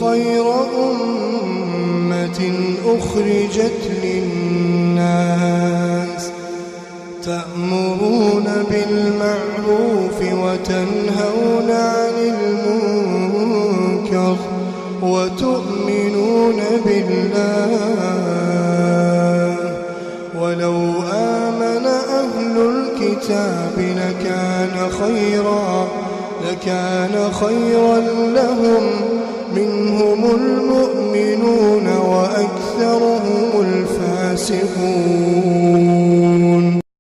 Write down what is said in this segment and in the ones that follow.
خير أمة أخرجت للناس تأمرون بالمعروف وتنهون عن المنكر وتؤمنون بالله ولو آمن أهل الكتاب لكان خيرا لهم منهم المؤمنون وأكثرهم الفاسقون.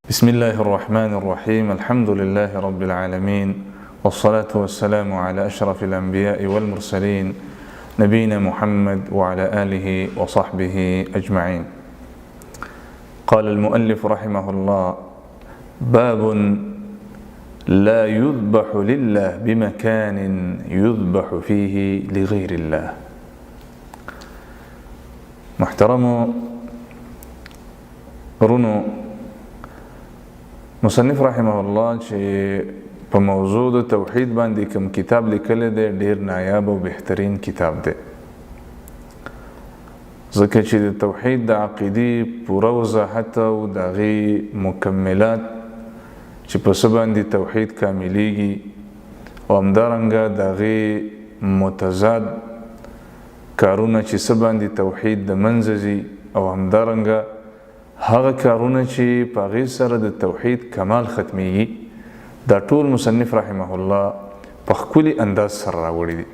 بسم الله الرحمن الرحيم. الحمد لله رب العالمين، والصلاة والسلام على أشرف الأنبياء والمرسلين نبينا محمد وعلى آله وصحبه أجمعين. قال المؤلف رحمه الله: باب لا يذبح لله بمكان يذبح فيه لغير الله. محترم رونو، مصنف رحمه الله چې په موضوع د توحید باندې کوم کتاب لیکلی دی ډیر نایاب او بهترین کتاب دی، ځکه چې د توحید د عقیدې پوره وضاحت او د هغې مکملات چې په څه باندې توحید کاملیږي او همدارنګه د هغې متضاد کارونه چې څه باندې توحید د منځه ځي او همدارنګه هغه کارونه چې په هغې سره د توحید کمال ختمیږي، دا ټول مصنف رحمه الله په ښکلي انداز سره راوړي دي.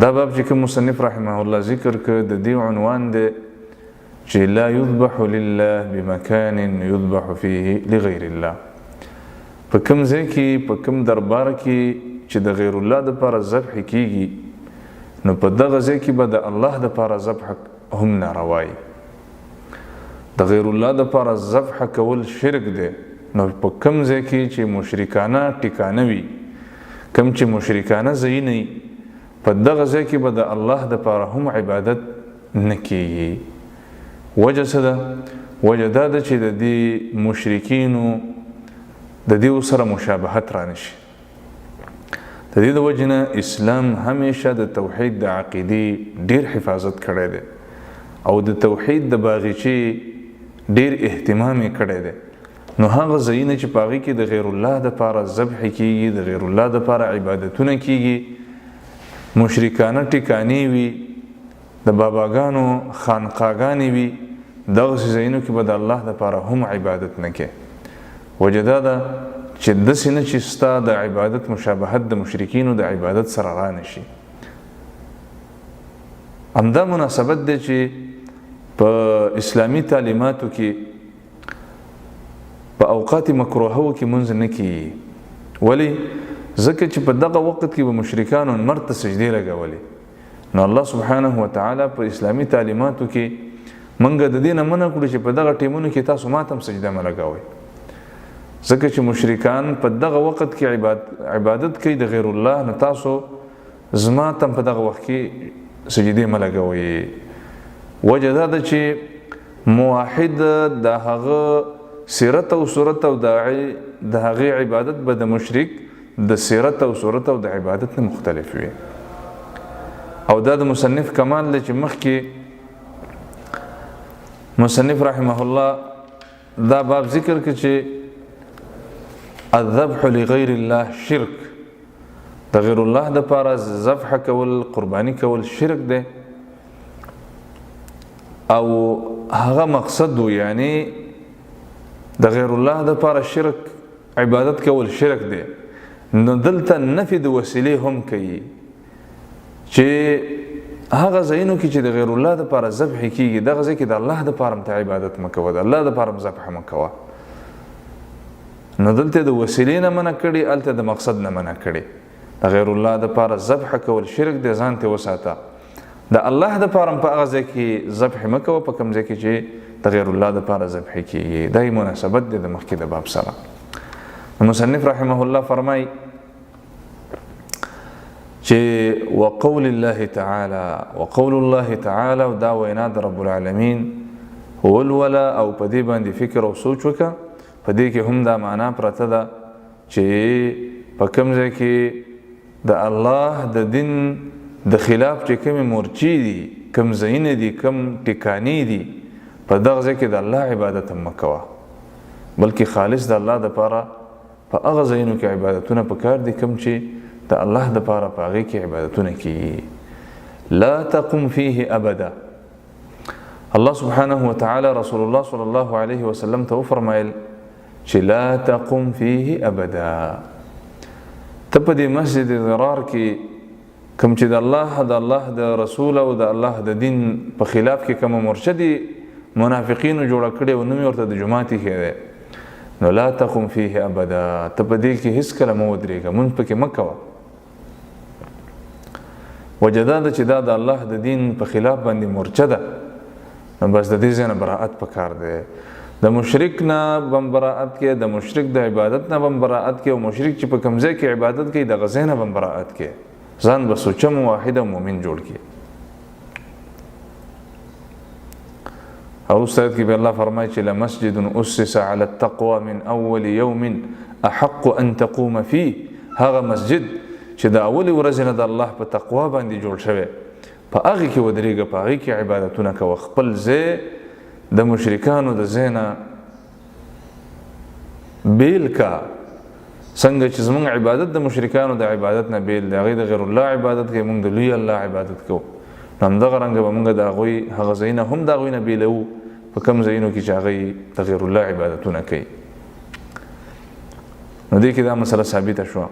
دا باب چې کوم مصنف رحمه الله ذکر کړ د دې عنوان دی چې لا يذبح لله بمكان يذبح فيه لغير الله. په کوم ځای کې په کوم دربار کې چې د غیر الله دپاره ذبح کیږي، نو په دغه ځای کې به د الله دپاره ذبح هم ناروا وي. د غیر الله دپاره ذبح کول شرک دی، نو په کوم ځای کې چې مشرکانه ټکانه وي، کوم چې مشرکانه ځایونه وي، په دغه ځای کې به د الله دپاره هم عبادت نه کیږي. وجه څه ده؟ وجه دا ده چې د دې مشرکینو د دې سره مشابهت رانشي. د دې د وجې نه اسلام همیشه د توحید د عقیدې ډیر حفاظت کړی دی او د توحید د باغچې ډیر اهتمام یې کړی دی. نو هغه ځایونه چې په هغې کې د غیر الله دپاره ذبح کیږي، د غیر الله دپاره عبادتونه کیږي، مشرکانه ټکانې وي، د باباګانو خانقاګانې وي، دغسې ځایونو کې به د الله دپاره هم عبادت نه کوي. وجه دا ده چې داسې نه چې ستا د عبادت مشابهت د مشرکینو د عبادت سره رانشي. همدا مناسبت دی چې په اسلامي تعلیماتو کې په اوقات مکروهو کې منځ نه کیږي. ولې؟ ځکه چې په دغه وخت کې به مشرکانو مرد ته سجدې لګولې. نو الله سبحانه وتعالی په اسلامي تعلیماتو کې موږ د دې نه منع کړو چې په دغه ټیمونو کې تاسو ماته هم سجده مه لګوئ، ځکه چې مشرکان په دغه وخت کې عبادت کوي د غیر الله، نو تاسو زما ته په دغه وخت کې سجدې مه لګوئ. وجه دا ده چې موحد د هغه سیرت او صورت او د هغې عبادت به د مشرک د سیرت او صورت او د عبادت نه مختلف وي. او دا د مصنف کمال دی چې مخکې مصنف رحمه الله دا باب ذکر کړي چې الذبح لغیر الله شرک، د غیر الله دپاره ذبح کول، قرباني کول شرک دی. او هغه مقصد و، یعنی د غیر الله دپاره شرک عبادت کول شرک دی. نو دلته نفي د وسیلې هم کوي چې هغه ځایونو کې چې د غیر الله دپاره ذبح کیږي، دغه ځای کې د الله دپاره هم ته عبادت مه کوه، د الله دپاره هم ذبح مه کوه. نو دلته د وسیلې نه منع کړي، هلته د مقصد نه منع کړي. د غیر الله دپاره ذبح کول شرک دی، ځان ته وساته. د الله دپاره هم په هغه ځای کې ذبح مه کوه په کوم ځای کې چې د غیر الله دپاره ذبح کیږي. دا یې مناسبت دی د مخکې د باب سره. مصنف رحمه الله فرمای چې وقول الله تعالی او دا وینا د رب العالمین ولولا، او په دې باندې فکر او سوچ وکړه. په دې کې هم دا معنا پرته ده چې په کوم ځای کې د الله د دین د خلاف چې کومې مورچې دي، کوم ځایونه دي، کوم ټکانې دي، په دغه ځای کې د الله عبادت هم مه کوه، بلکې خالص د الله دپاره په هغه ځایونو کې عبادتونه پکار دي کوم چې د الله دپاره په هغې کې عبادتونه کیږي. لا تقم فيه ابدا. الله سبحانه وتعالى رسول الله صلی الله علیه وسلم ته وفرمایل چې لا تقم فيه ابدا. ته په دې مسجد ضرار کې کوم چې د الله د رسول او د الله د دین په خلاف کې کوم مرشدي منافقینو جوړه کړې او نوم ورته د جماعت کې دی، نو لا تقم فيه ابدا. ته په دې کې هیڅ کله مه ودرېږه، مونځ پکې مه کوه. وجه دا ده چې دا د الله د دین په خلاف باندې مرچه ده، نو بس د دې ځای نه براءت پکار دی. د مشرک نه بم براءت کې، د مشرک د عبادت نه بم براءت کې، او مشرک چې په کوم ځای کې عبادت کوي د هغه ځای نه بم براءت کې. ځان به سوچم واحد مؤمن جوړ کړي. او استاد کې به الله فرمایي چې لمسجد اسس على التقوى من اول يوم احق ان تقوم فيه. هغه مسجد چې د اول ورځې نه د الله په تقوا باندې جوړ شوی، په هغې کې ودرېږه، په هغې کې عبادتونه کوه. خپل ځای د مشرکانو د ځای نه بیل کا، څنګه چې زموږ عبادت د مشرکانو د عبادت نه بیل دی، هغوی د غیر الله عبادت کوي، موږ د لوی الله عبادت کوو. نو همدغه رنګه به موږ د هغوی هغه ځایونه هم د هغوی نه بیلوو په کوم ځایونو کې چې هغوی د غیر الله عبادتونه کوي. نو دې کې دا مسله ثابته شوه.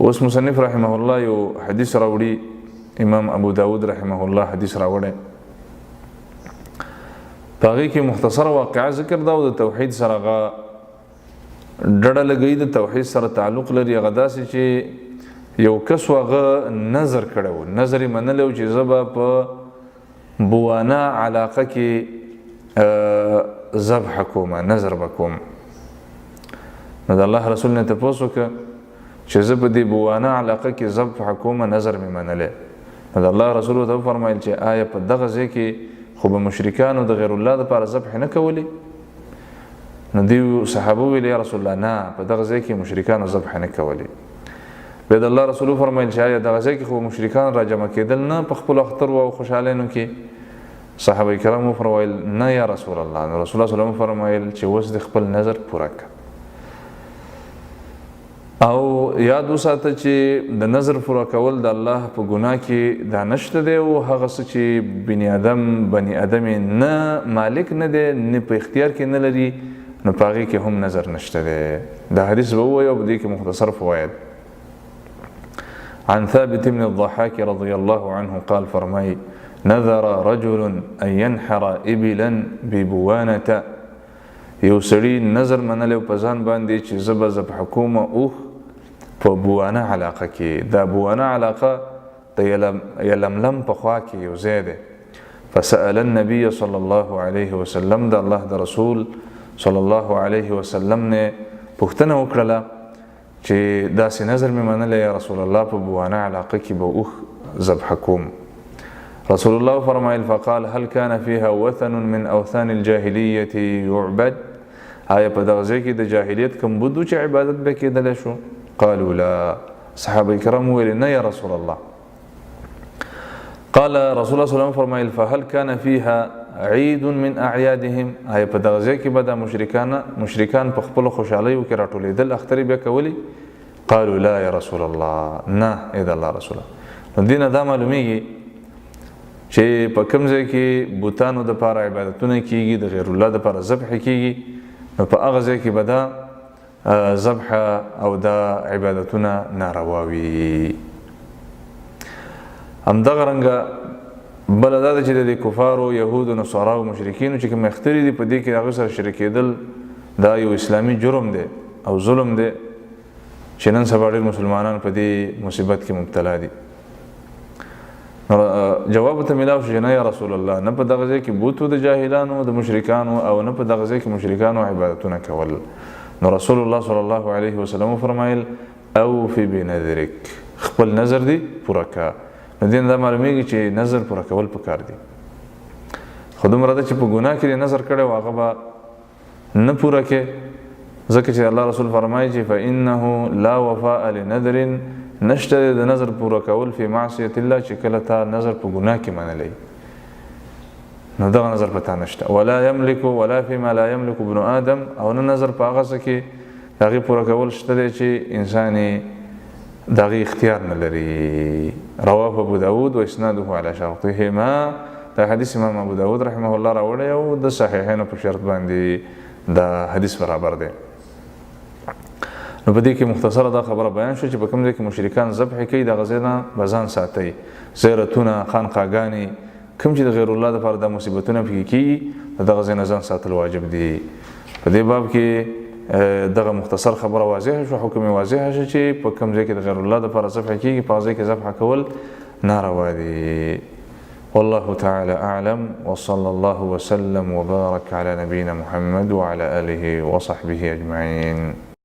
اوس مصنف رحمه الله یو حدیث راوړي، امام ابو داود رحمه الله حدیث راوړی، په هغې کې مختصر واقعه ذکر ده او د توحید سره هغه ډډه لګوي، د توحید سره تعلق لري. هغه داسې چې یو کس هغه نظر کړی و، نظر یې منلی و چې زه به په بوانا علاقه کې ذبح کوم، نظر به کوم. نو د الله رسول نه تپوس وکړه چې زه په دې بوانا علاقه کې ذبح کوم، نظر مې منلی. نو د الله رسول ورته وفرمایل چې آیا په دغه ځای کې خو به مشرکانو د غیر الله دپاره ذبح نه کولی؟ نو دیو صحابه ویل یا رسول الله نه، په دغه ځای کې مشرکانو ذبح نه کولی. بیا د الله رسول وفرمایل چې آیا دغه ځای کې خو مشرکان راجمع کېدل نه په خپلو اخترو او خوشحالینو کې؟ صحابه کرام وفرمایل نه یا رسول الله. نو رسول الله صلی الله علیه وسلم وفرمایل چې اوس د خپل نظر پوره کړه. او یاد وساته چې د نظر پوره کول د الله په ګناه کې دا نشته دی، او هغه څه چې بني ادم نه مالک نه دی، نه په اختیار کې نه لري، نو په هغې کې هم نظر نشته دی. دا حدیث به ووایو او په دې کې مختصر فواید. عن ثابت بن الضحاك رضي الله عنه قال فرمای نذر رجل ان ينحر ابلا ببوانه. یو سړي نظر منلی په ځان باندې چې زه به ذبح کوم اوښ په بوانه علاقه کې. دا بوانه علاقه د یلملم په خوا کې یو ځای دی. فسأل النبي صلی الله علیه وسلم، د الله د رسول صلی الله علیه وسلم نه پوښتنه وکړله چې داسې نظر مې منلی یا رسول الله په بوانه علاقه کې به اوښ ذبح کوم. رسول الله فرمایل فقال هل كان فيها وثن من اوثان الجاهلیة يعبد؟ آیا په دغه ځای کې د جاهلیت کوم بت و چې عبادت به کېدلی شو؟ قالوا لا. صحابه کرام ویل نه یا رسول الله. قال رسول الله صلی الله علیه وسلم فرمایل فهل كان فيها عید من اعیادهم؟ آیا په دغه ځای کې به دا مشرکان په خپلو خوشحالیو کې راټولېدل، اخترې به کولې؟ قالوا لا یا رسول الله. نه ای د الله رسوله. نو دې نه دا معلومیږي چې په کوم ځای کې بوتانو دپاره عبادتونه کیږي، د غیر الله دپاره ذبح کیږي، نو په هغه ځای کې به دا ذبح او دا عبادتونه ناروا وي. همدغه رنګه بله دا ده چې د کفارو، یهودو، نصاراو، مشرکینو چې کوم اخترې دي په دې کې د هغوی سره شریک کېدل دا یو اسلامي جرم دی او ظلم دی چې نن سبا ډېر مسلمانان په دې مصیبت کې مبتلا دي. جواب ته ملاو شو چې نه یا رسول الله، نه په دغه ځای کې بوت د جاهلانو د مشرکانو او نه په دغه ځای کې مشرکانو عبادتونه کول. نو رسول الله صلی الله علیه وسلم فرمایل اوفی بنذرک، خپل نظر دی پوره کا. نو دې نه دا معلومیږي چې نظر پوره کول پکار دي. خو دومره ده چې په ګناه کې نظر کړی و هغه به نه پوره کې، ځکه چې الله رسول فرمایي چې فانه لا وفاء لنذر نشته د نظر پوره کول فی معصیت الله چې کله تا نظر په ګناه کې منلی نو دغه نظر په تا نشته ولا یملک ولا فيما لا یملک ابن آدم او نه نظر په هغه څه کې د هغې پوره کول شته دی چې انسان د هغې اختیار نه لري رواه ابو داود و اسناده على شرطهما دا حدیث امام ابو داود رحمه الله راوړی او د صحیحینو په شرط باندې دا حدیث برابر دی نو په دې کې مختصره دا خبره بیان شو چې په کوم ځای کې مشرکان ذبح کوي د هغه ځای نه به ځان ساتئ زیارتونه خانقاګانې کوم چې د غیر الله دپاره دا مصیبتونه پکې کېږي د دغه ځای نه ځان ساتل واجب دي په دې باب کې دغه مختصر خبره واضحه شو حکم واضحه شو چې په کوم ځای کې د غیر الله دپاره ذبح کېږي په هغه ځای کې ذبح کول ناروا دي والله تعالى أعلم وصلى الله وسلم وبارك على نبينا محمد وعلى آله وصحبه أجمعين